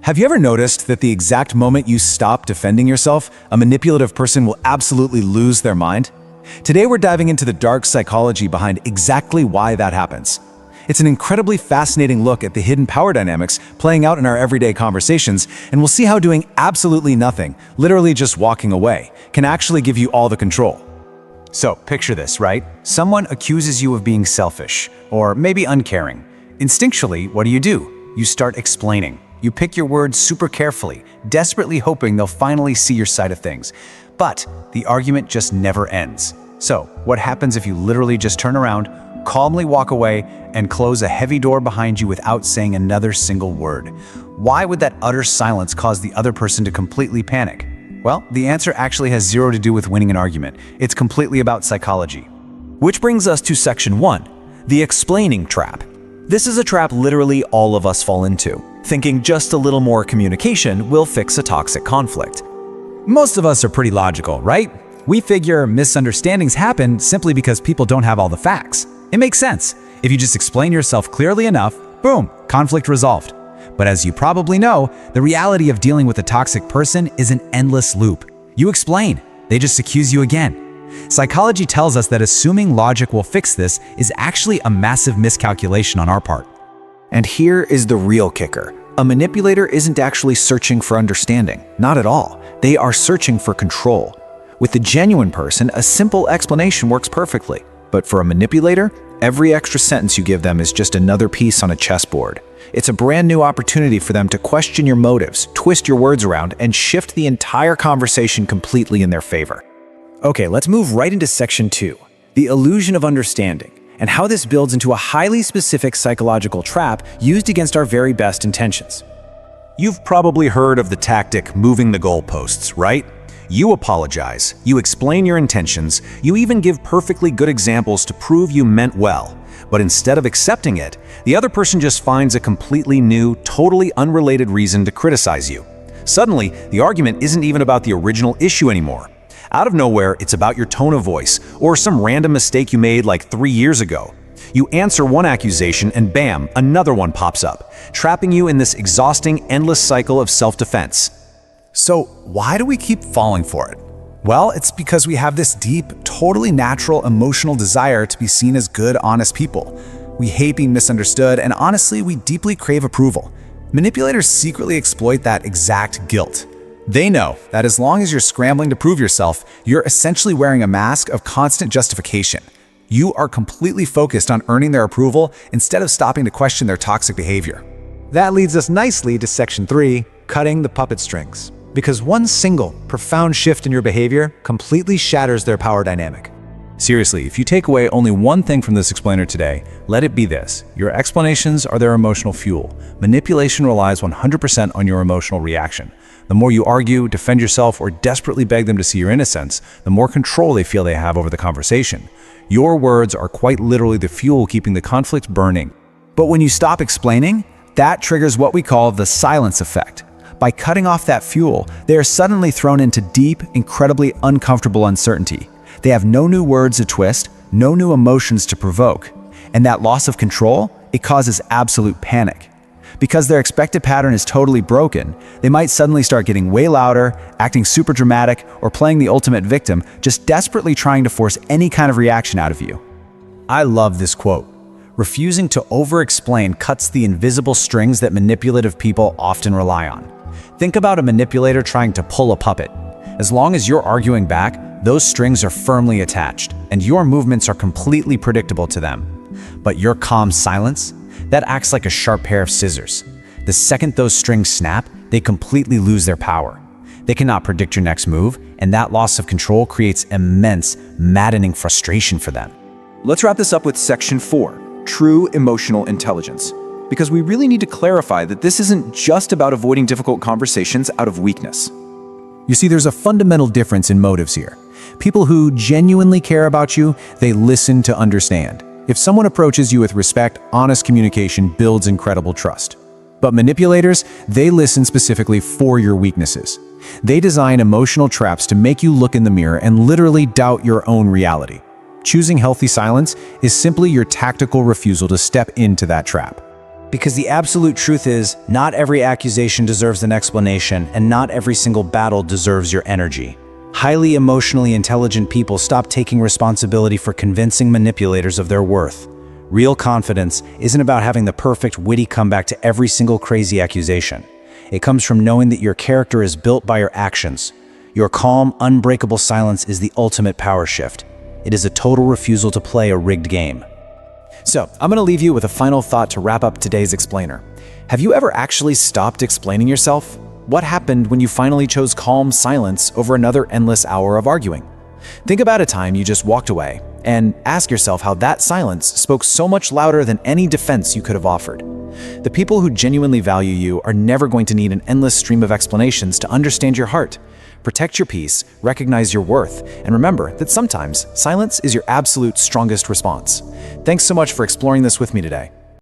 Have you ever noticed that the exact moment you stop defending yourself, a manipulative person will absolutely lose their mind? Today we're diving into the dark psychology behind exactly why that happens. It's an incredibly fascinating look at the hidden power dynamics playing out in our everyday conversations, and we'll see how doing absolutely nothing, literally just walking away, can actually give you all the control. So, picture this, right? Someone accuses you of being selfish, or maybe uncaring. Instinctually, what do? You start explaining. You pick your words super carefully, desperately hoping they'll finally see your side of things. But the argument just never ends. So, what happens if you literally just turn around, calmly walk away, and close a heavy door behind you without saying another single word? Why would that utter silence cause the other person to completely panic? Well, the answer actually has zero to do with winning an argument. It's completely about psychology. Which brings us to section 1, the explaining trap. This is a trap literally all of us fall into, thinking just a little more communication will fix a toxic conflict. Most of us are pretty logical, right? We figure misunderstandings happen simply because people don't have all the facts. It makes sense. If you just explain yourself clearly enough, boom, conflict resolved. But as you probably know, the reality of dealing with a toxic person is an endless loop. You explain, they just accuse you again. Psychology tells us that assuming logic will fix this is actually a massive miscalculation on our part. And here is the real kicker. A manipulator isn't actually searching for understanding. Not at all. They are searching for control. With the genuine person, a simple explanation works perfectly. But for a manipulator, every extra sentence you give them is just another piece on a chessboard. It's a brand new opportunity for them to question your motives, twist your words around, and shift the entire conversation completely in their favor. Okay, let's move right into section 2, the illusion of understanding, and how this builds into a highly specific psychological trap used against our very best intentions. You've probably heard of the tactic moving the goalposts, right? You apologize, you explain your intentions, you even give perfectly good examples to prove you meant well. But instead of accepting it, the other person just finds a completely new, totally unrelated reason to criticize you. Suddenly, the argument isn't even about the original issue anymore. Out of nowhere, it's about your tone of voice, or some random mistake you made like 3 years ago. You answer one accusation and bam, another one pops up, trapping you in this exhausting, endless cycle of self-defense. So why do we keep falling for it? Well, it's because we have this deep, totally natural emotional desire to be seen as good, honest people. We hate being misunderstood, and honestly, we deeply crave approval. Manipulators secretly exploit that exact guilt. They know that as long as you're scrambling to prove yourself, you're essentially wearing a mask of constant justification. You are completely focused on earning their approval instead of stopping to question their toxic behavior. That leads us nicely to section 3, cutting the puppet strings. Because one single, profound shift in your behavior completely shatters their power dynamic. Seriously, if you take away only one thing from this explainer today, let it be this: your explanations are their emotional fuel. Manipulation relies 100% on your emotional reaction. The more you argue, defend yourself, or desperately beg them to see your innocence, the more control they feel they have over the conversation. Your words are quite literally the fuel keeping the conflict burning. But when you stop explaining, that triggers what we call the silence effect. By cutting off that fuel, they are suddenly thrown into deep, incredibly uncomfortable uncertainty. They have no new words to twist, no new emotions to provoke. And that loss of control, it causes absolute panic. Because their expected pattern is totally broken, they might suddenly start getting way louder, acting super dramatic, or playing the ultimate victim, just desperately trying to force any kind of reaction out of you. I love this quote. Refusing to over-explain cuts the invisible strings that manipulative people often rely on. Think about a manipulator trying to pull a puppet. As long as you're arguing back, those strings are firmly attached, and your movements are completely predictable to them. But your calm silence, that acts like a sharp pair of scissors. The second those strings snap, they completely lose their power. They cannot predict your next move, and that loss of control creates immense, maddening frustration for them. Let's wrap this up with section 4, true emotional intelligence. Because we really need to clarify that this isn't just about avoiding difficult conversations out of weakness. You see, there's a fundamental difference in motives here. People who genuinely care about you, they listen to understand. If someone approaches you with respect, honest communication builds incredible trust. But manipulators, they listen specifically for your weaknesses. They design emotional traps to make you look in the mirror and literally doubt your own reality. Choosing healthy silence is simply your tactical refusal to step into that trap. Because the absolute truth is, not every accusation deserves an explanation, and not every single battle deserves your energy. Highly emotionally intelligent people stop taking responsibility for convincing manipulators of their worth. Real confidence isn't about having the perfect, witty comeback to every single crazy accusation. It comes from knowing that your character is built by your actions. Your calm, unbreakable silence is the ultimate power shift. It is a total refusal to play a rigged game. So, I'm going to leave you with a final thought to wrap up today's explainer. Have you ever actually stopped explaining yourself? What happened when you finally chose calm silence over another endless hour of arguing? Think about a time you just walked away, and ask yourself how that silence spoke so much louder than any defense you could have offered. The people who genuinely value you are never going to need an endless stream of explanations to understand your heart. Protect your peace, recognize your worth, and remember that sometimes silence is your absolute strongest response. Thanks so much for exploring this with me today.